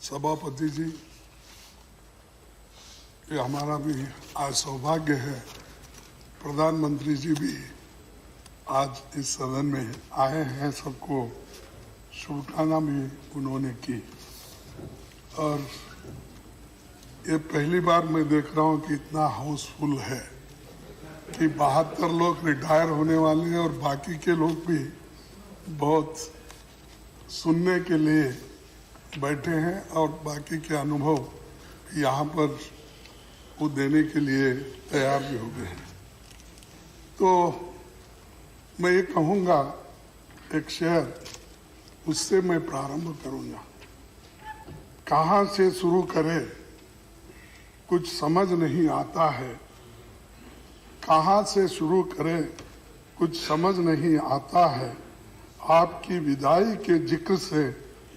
सभापति जी, ये हमारा भी आज सौभाग्य है, प्रधानमंत्री जी भी आज इस सदन में आए हैं, सबको शुभकामना भी उन्होंने की। और ये पहली बार मैं देख रहा हूँ कि इतना हाउसफुल है कि 72 लोग रिटायर होने वाले हैं और बाकी के लोग भी बहुत सुनने के लिए बैठे हैं और बाकी के अनुभव यहाँ पर वो देने के लिए तैयार भी हो गए हैं। तो मैं ये कहूँगा, एक शेर, उससे मैं प्रारंभ करूँगा। कहाँ से शुरू करें कुछ समझ नहीं आता है, कहाँ से शुरू करें कुछ समझ नहीं आता है, आपकी विदाई के जिक्र से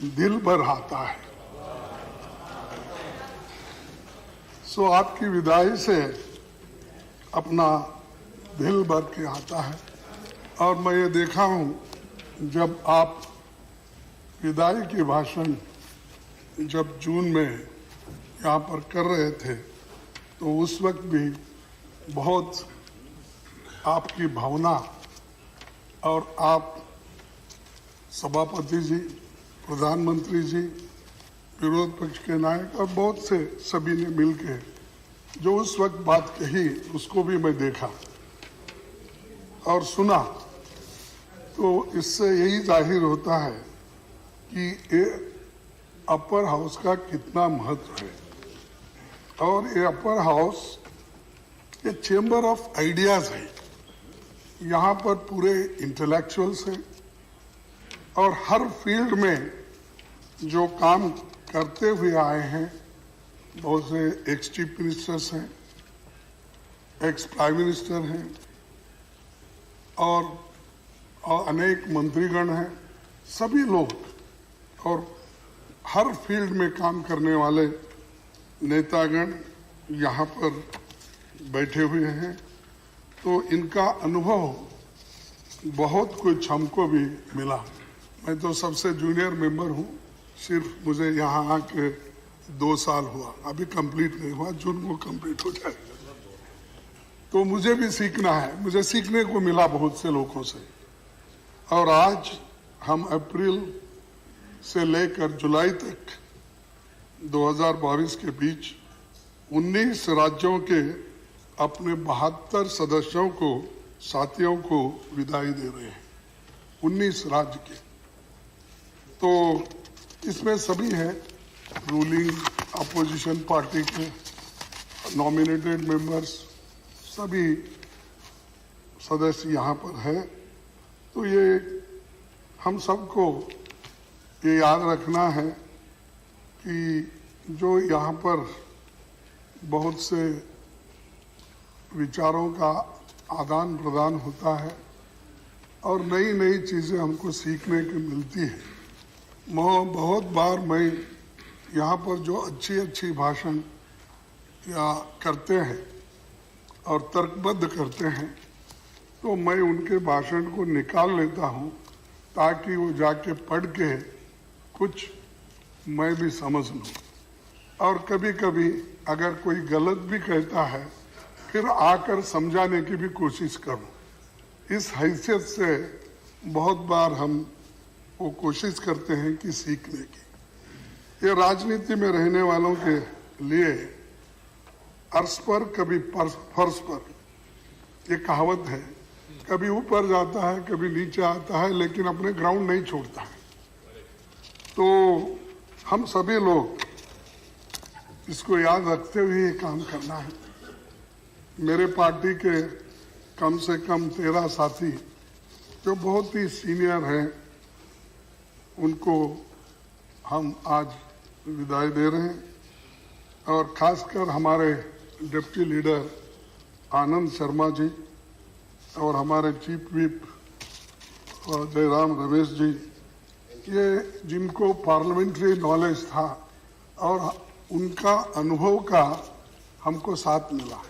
दिल भर आता है। सो आपकी विदाई से अपना दिल भर के आता है। और मैं ये देखा हूँ, जब आप विदाई की भाषण जब जून में यहाँ पर कर रहे थे तो उस वक्त भी बहुत आपकी भावना और आप सभापति जी, प्रधानमंत्री जी, विरोध पक्ष के नायक और बहुत से सभी ने मिलकर जो उस वक्त बात कही उसको भी मैं देखा और सुना। तो इससे यही जाहिर होता है कि ये अपर हाउस का कितना महत्व है। और ये अपर हाउस ये चेंबर ऑफ आइडियाज है। यहाँ पर पूरे इंटेलेक्चुअल्स हैं और हर फील्ड में जो काम करते हुए आए हैं, बहुत से एक्स चीफ मिनिस्टर्स हैं, एक्स प्राइम मिनिस्टर हैं और अनेक मंत्रीगण हैं, सभी लोग और हर फील्ड में काम करने वाले नेतागण यहाँ पर बैठे हुए हैं। तो इनका अनुभव बहुत कुछ हमको भी मिला। मैं तो सबसे जूनियर मेंबर हूँ, सिर्फ मुझे यहाँ आके 2 साल हुआ, अभी कंप्लीट नहीं हुआ, जून को कंप्लीट हो जाएगा। तो मुझे भी सीखना है, मुझे सीखने को मिला बहुत से लोगों से। और आज हम अप्रैल से लेकर जुलाई तक 2022 के बीच 19 राज्यों के अपने 72 सदस्यों को, साथियों को विदाई दे रहे हैं, 19 राज्य के। तो इसमें सभी हैं, रूलिंग अपोजिशन पार्टी के नॉमिनेटेड मेंबर्स, सभी सदस्य यहाँ पर है। तो ये हम सबको ये याद रखना है कि जो यहाँ पर बहुत से विचारों का आदान प्रदान होता है और नई नई चीज़ें हमको सीखने को मिलती है। बहुत बार मैं यहाँ पर जो अच्छी अच्छी भाषण या करते हैं और तर्कबद्ध करते हैं, तो मैं उनके भाषण को निकाल लेता हूँ ताकि वो जाके पढ़ के कुछ मैं भी समझ लूँ। और कभी कभी अगर कोई गलत भी कहता है, फिर आकर समझाने की भी कोशिश करूँ। इस हैसियत से बहुत बार हम वो कोशिश करते हैं कि सीखने की। ये राजनीति में रहने वालों के लिए अर्श पर कभी फर्श पर, ये कहावत है, कभी ऊपर जाता है कभी नीचे आता है, लेकिन अपने ग्राउंड नहीं छोड़ता है। तो हम सभी लोग इसको याद रखते हुए ये काम करना है। मेरे पार्टी के कम से कम 13 साथी जो बहुत ही सीनियर हैं, उनको हम आज विदाई दे रहे हैं। और खासकर हमारे डिप्टी लीडर आनंद शर्मा जी और हमारे चीफ व्हिप जयराम रमेश जी, ये जिनको पार्लियामेंट्री नॉलेज था और उनका अनुभव का हमको साथ मिला।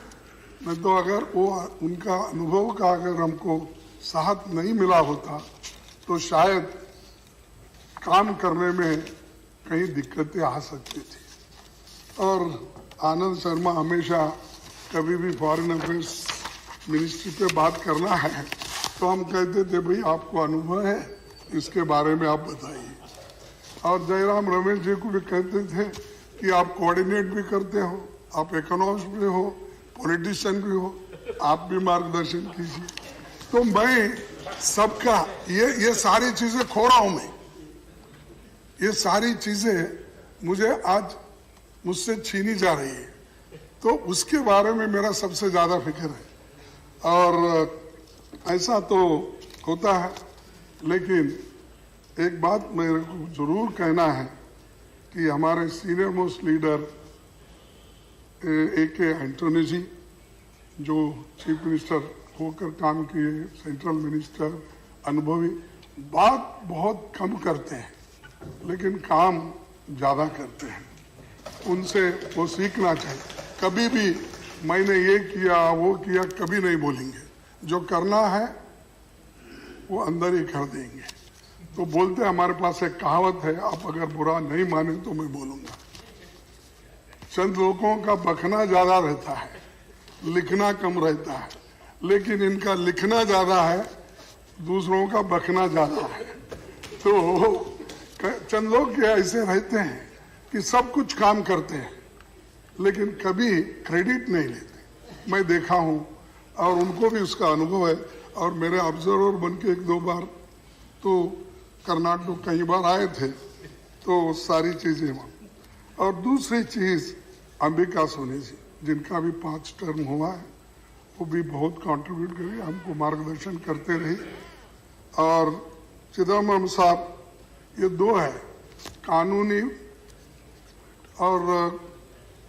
नहीं तो अगर वो उनका अनुभव का अगर हमको साथ नहीं मिला होता तो शायद काम करने में कई दिक्कतें आ सकती थी। और आनंद शर्मा हमेशा कभी भी फॉरेन अफेयर्स मिनिस्ट्री पे बात करना है तो हम कहते थे भाई आपको अनुभव है, इसके बारे में आप बताइए। और जयराम रमेश जी को भी कहते थे कि आप कोऑर्डिनेट भी करते हो, आप इकोनॉमिस्ट भी हो, पॉलिटिशियन भी हो, आप भी मार्गदर्शन कीजिए। तो मैं सबका ये सारी चीजें खो रहा हूं मैं, ये सारी चीजें मुझे आज मुझसे छीनी जा रही है, तो उसके बारे में मेरा सबसे ज्यादा फिक्र है। और ऐसा तो होता है, लेकिन एक बात मेरे को जरूर कहना है कि हमारे senior most leader A.K. Antony ji, जो चीफ मिनिस्टर होकर काम किए, सेंट्रल मिनिस्टर, अनुभवी, बात बहुत कम करते हैं लेकिन काम ज़्यादा करते हैं। उनसे वो सीखना चाहिए। कभी भी मैंने ये किया वो किया कभी नहीं बोलेंगे, जो करना है वो अंदर ही कर देंगे। तो बोलते हमारे पास एक कहावत है, आप अगर बुरा नहीं माने तो मैं बोलूँगा। चंद लोगों का बकना ज़्यादा रहता है, लिखना कम रहता है, लेकिन इनका लिखना ज़्यादा है, दूसरों का बकना ज़्यादा है। तो चंद लोग क्या ऐसे रहते हैं कि सब कुछ काम करते हैं लेकिन कभी क्रेडिट नहीं लेते। मैं देखा हूँ और उनको भी उसका अनुभव है। और मेरे ऑब्जर्वर बन के एक दो बार तो कर्नाटक कई बार आए थे, तो सारी चीज़ें। और दूसरी चीज़ अंबिका सोनी जी, जिनका भी 5 टर्म हुआ है, वो भी बहुत कंट्रीब्यूट करी, हमको मार्गदर्शन करते रही। और चिदम्बरम साहब, ये दो है, कानूनी और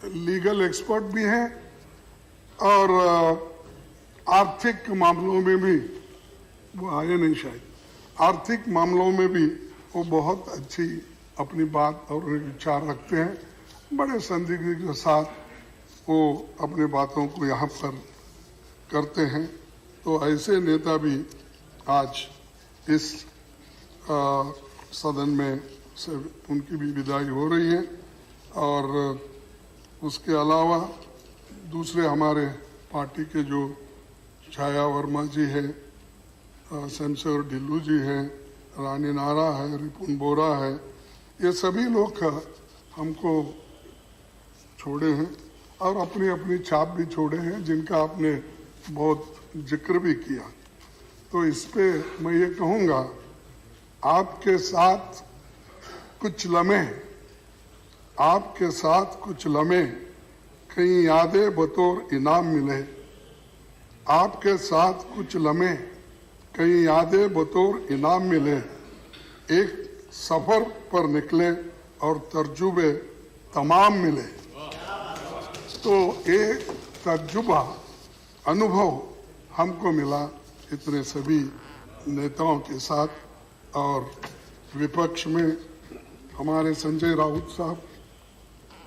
लीगल एक्सपर्ट भी हैं और आर्थिक मामलों में भी, वो आए नहीं शायद, आर्थिक मामलों में भी वो बहुत अच्छी अपनी बात और विचार रखते हैं। बड़े संदिग्ध के साथ वो अपने बातों को यहाँ पर करते हैं। तो ऐसे नेता भी आज इस सदन में से उनकी भी विदाई हो रही है। और उसके अलावा दूसरे हमारे पार्टी के जो छाया वर्मा जी है, शमशेर ढिल्लू जी हैं, रानी नारा है, रिपुन बोरा है, ये सभी लोग हमको छोड़े हैं और अपनी अपनी छाप भी छोड़े हैं, जिनका आपने बहुत जिक्र भी किया। तो इस पे मैं ये कहूँगा, आपके साथ कुछ लम्हे, आपके साथ कुछ लम्हे, कई यादें बतौर इनाम मिले। आपके साथ कुछ लम्हे, कई यादें बतौर इनाम मिले। एक सफर पर निकले और तर्जुबे तमाम मिले। तो एक तर्जुबा, अनुभव हमको मिला इतने सभी नेताओं के साथ। और विपक्ष में हमारे संजय राउत साहब,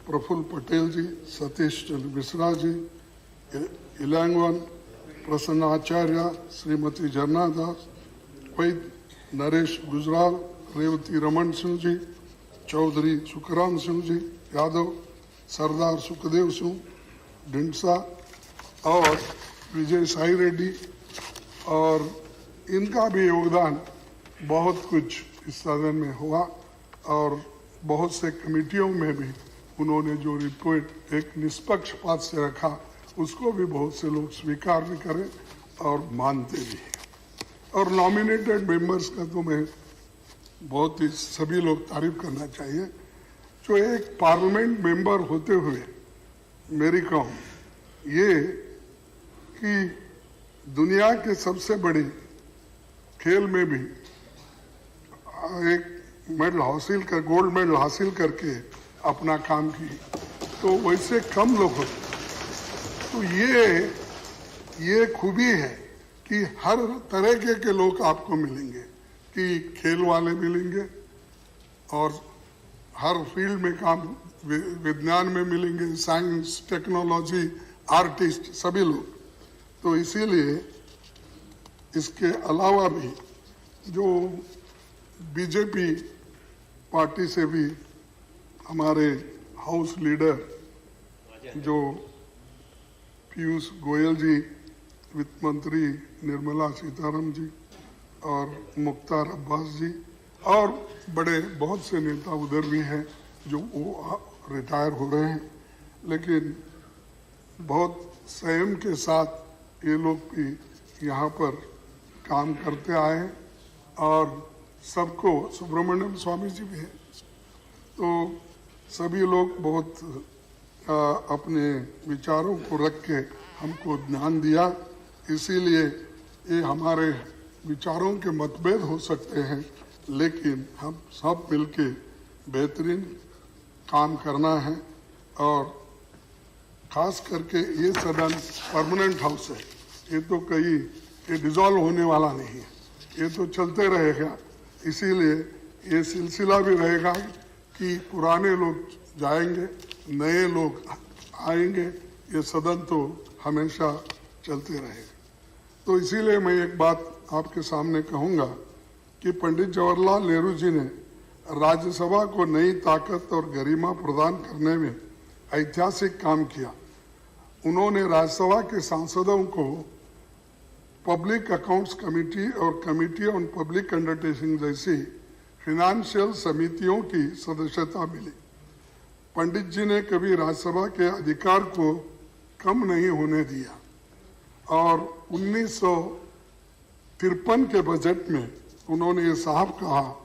प्रफुल्ल पटेल जी, सतीश चंद्र मिश्रा जी, इलांगवन प्रसन्न आचार्य, श्रीमती झरना दास, वैद नरेश गुजराल, रेवती रमन सिंह जी, चौधरी सुखराम सिंह जी यादव, सरदार सुखदेव सिंह ढिंडसा और विजय साई रेड्डी। और इनका भी योगदान बहुत कुछ इस सदन में हुआ। और बहुत से कमेटियों में भी उन्होंने जो रिपोर्ट एक निष्पक्षपात से रखा, उसको भी बहुत से लोग स्वीकार भी करें और मानते भी हैं। और नॉमिनेटेड मेंबर्स का तो मैं बहुत ही सभी लोग तारीफ करना चाहिए, जो एक पार्लियामेंट मेंबर होते हुए मेरी कहूँ ये कि दुनिया के सबसे बड़ी खेल में भी एक मेडल हासिल कर, गोल्ड मेडल हासिल करके अपना काम की, तो वैसे कम लोग होते। तो ये खूबी है कि हर तरह के लोग आपको मिलेंगे, कि खेल वाले मिलेंगे और हर फील्ड में काम, विज्ञान में मिलेंगे, साइंस, टेक्नोलॉजी, आर्टिस्ट, सभी लोग। तो इसीलिए इसके अलावा भी जो बीजेपी पार्टी से भी हमारे हाउस लीडर जो पीयूष गोयल जी, वित्त मंत्री निर्मला सीतारमण जी और मुख्तार अब्बास जी और बड़े बहुत से नेता उधर भी हैं जो वो रिटायर हो रहे हैं, लेकिन बहुत संयम के साथ ये लोग भी यहाँ पर काम करते आए हैं और सबको, सुब्रमण्यम स्वामी जी भी हैं, तो सभी लोग बहुत अपने विचारों को रख के हमको ध्यान दिया। इसीलिए ये हमारे विचारों के मतभेद हो सकते हैं, लेकिन हम सब मिलके बेहतरीन काम करना है। और खास करके ये सदन परमानेंट हाउस है, ये तो कहीं ये डिसॉल्व होने वाला नहीं है, ये तो चलते रहेगा। इसीलिए ये सिलसिला भी रहेगा कि पुराने लोग जाएंगे, नए लोग आएंगे, ये सदन तो हमेशा चलते रहेगा। तो इसीलिए मैं एक बात आपके सामने कहूँगा कि पंडित जवाहरलाल नेहरू जी ने राज्यसभा को नई ताकत और गरिमा प्रदान करने में ऐतिहासिक काम किया। उन्होंने राज्यसभा के सांसदों को पब्लिक अकाउंट्स कमेटी और कमेटी ऑन पब्लिक अंडरटेकिंग जैसी फिनेंशियल समितियों की सदस्यता मिली। पंडित जी ने कभी राज्यसभा के अधिकार को कम नहीं होने दिया और 1953 के बजट में उन्होंने ये साहब कहा,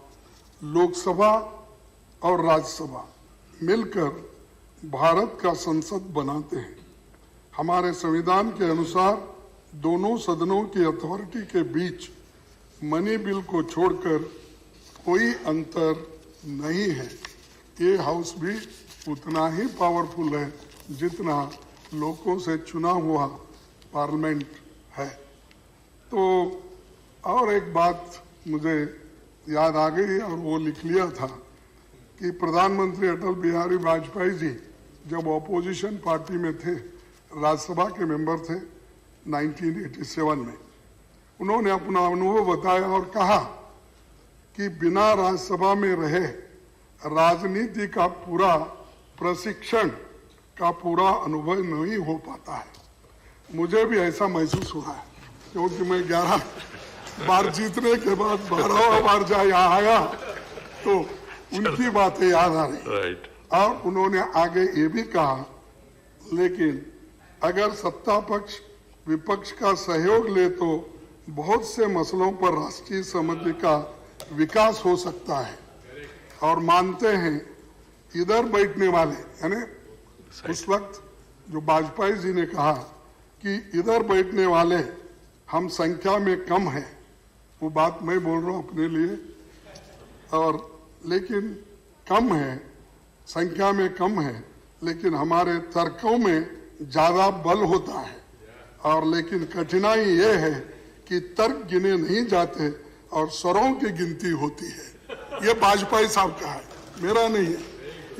लोकसभा और राज्यसभा मिलकर भारत का संसद बनाते हैं। हमारे संविधान के अनुसार दोनों सदनों की अथॉरिटी के बीच मनी बिल को छोड़कर कोई अंतर नहीं है। ये हाउस भी उतना ही पावरफुल है जितना लोगों से चुना हुआ पार्लियामेंट है। तो और एक बात मुझे याद आ गई और वो लिख लिया था कि प्रधानमंत्री अटल बिहारी वाजपेयी जी जब ऑपोजिशन पार्टी में थे, राज्यसभा के मेंबर थे 1987 में, उन्होंने अपना अनुभव बताया और कहा कि बिना राज्यसभा में रहे राजनीति का पूरा प्रशिक्षण का पूरा अनुभव नहीं हो पाता है। मुझे भी ऐसा महसूस हुआ है क्योंकि मैं 11 बार जीतने के बाद 12वां बार यहाँ आया तो उनकी बातें याद आ रही। और उन्होंने आगे ये भी कहा, लेकिन अगर सत्ता पक्ष विपक्ष का सहयोग ले तो बहुत से मसलों पर राष्ट्रीय सहमति का विकास हो सकता है। और मानते हैं इधर बैठने वाले, यानी उस वक्त जो वाजपेयी जी ने कहा कि इधर बैठने वाले हम संख्या में कम हैं, वो बात मैं बोल रहा हूँ अपने लिए, और लेकिन कम है, संख्या में कम है, लेकिन हमारे तर्कों में ज्यादा बल होता है। और लेकिन कठिनाई ये है कि तर्क गिने नहीं जाते और स्वरों की गिनती होती है। ये वाजपेयी साहब का है, मेरा नहीं है,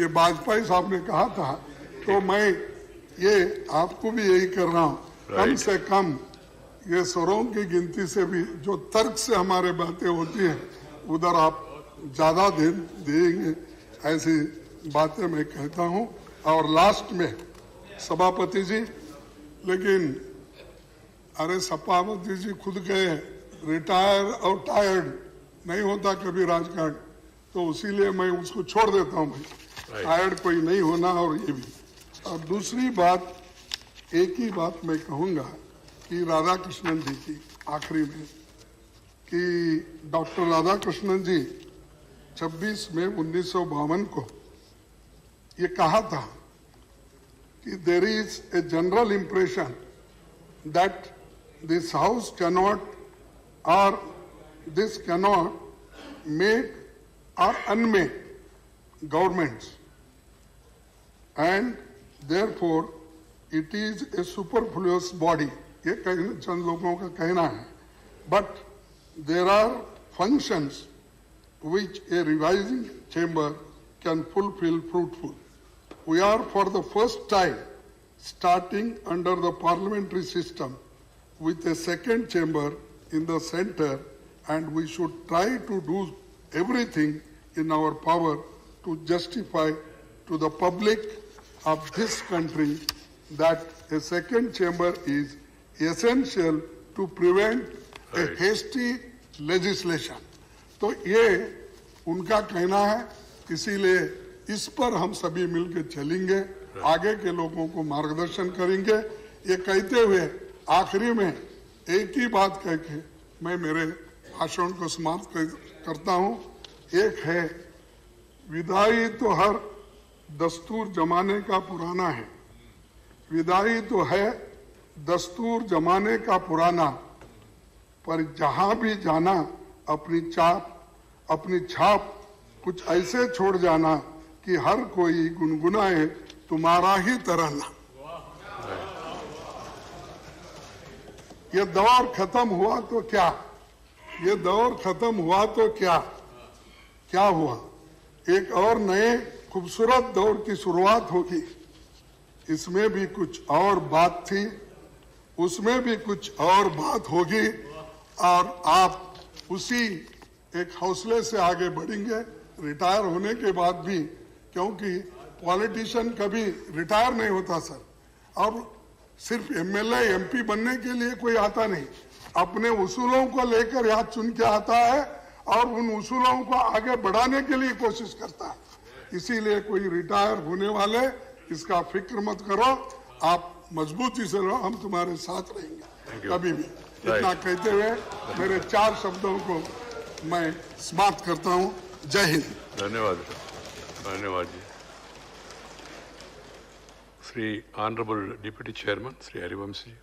ये वाजपेयी साहब ने कहा था। तो मैं ये आपको भी यही कर रहा हूँ, कम से कम ये स्वरों की गिनती से भी जो तर्क से हमारे बातें होती है उधर आप ज्यादा ध्यान देंगे, ऐसी बातें मैं कहता हूँ। और लास्ट में सभापति जी, लेकिन अरे सभापति जी खुद गए, रिटायर और टायर्ड नहीं होता कभी राजकारण, तो इसीलिए मैं उसको छोड़ देता हूँ भाई, टायर्ड कोई नहीं होना। और ये भी, और दूसरी बात, एक ही बात मैं कहूँगा कि राधाकृष्णन जी की आखिरी में, कि डॉक्टर राधाकृष्णन जी 26 मई 1952 को ये कहा था कि there is a general impression that this house cannot or this cannot make or unmake governments and therefore it is a superfluous body. ये चंद लोगों का कहना है, but there are functions which a revising chamber can fulfill fruitful. We are for the first time starting under the parliamentary system with a second chamber in the center, and we should try to do everything in our power to justify to the public of this country that a second chamber is essential to prevent a hasty legislation. तो ये उनका कहना है, इसीलिए इस पर हम सभी मिलकर चलेंगे, आगे के लोगों को मार्गदर्शन करेंगे। ये कहते हुए आखिरी में एक ही बात कह के मैं मेरे भाषण को समाप्त करता हूँ। एक है, विदाई तो हर दस्तूर जमाने का पुराना है, विदाई तो है दस्तूर जमाने का पुराना, पर जहां भी जाना अपनी छाप कुछ ऐसे छोड़ जाना कि हर कोई गुनगुनाए तुम्हारा ही तराना। ये दौर खत्म हुआ तो क्या, ये दौर खत्म हुआ तो क्या हुआ, एक और नए खूबसूरत दौर की शुरुआत होगी। इसमें भी कुछ और बात थी, उसमें भी कुछ और बात होगी, और आप उसी एक हौसले से आगे बढ़ेंगे रिटायर होने के बाद भी, क्योंकि पॉलिटिशियन कभी रिटायर नहीं होता सर। और सिर्फ एमएलए एमपी बनने के लिए कोई आता नहीं, अपने उसूलों को लेकर यहाँ चुन के आता है और उन उसूलों को आगे बढ़ाने के लिए कोशिश करता है। इसीलिए कोई रिटायर होने वाले इसका फिक्र मत करो, आप मजबूती से रहो, हम तुम्हारे साथ रहेंगे कभी भी। इतना कहते हुए मेरे 4 शब्दों को मैं समाप्त करता हूँ। जय हिंद। धन्यवाद, धन्यवाद जी। Shri honourable deputy chairman Shri Harivansh जी।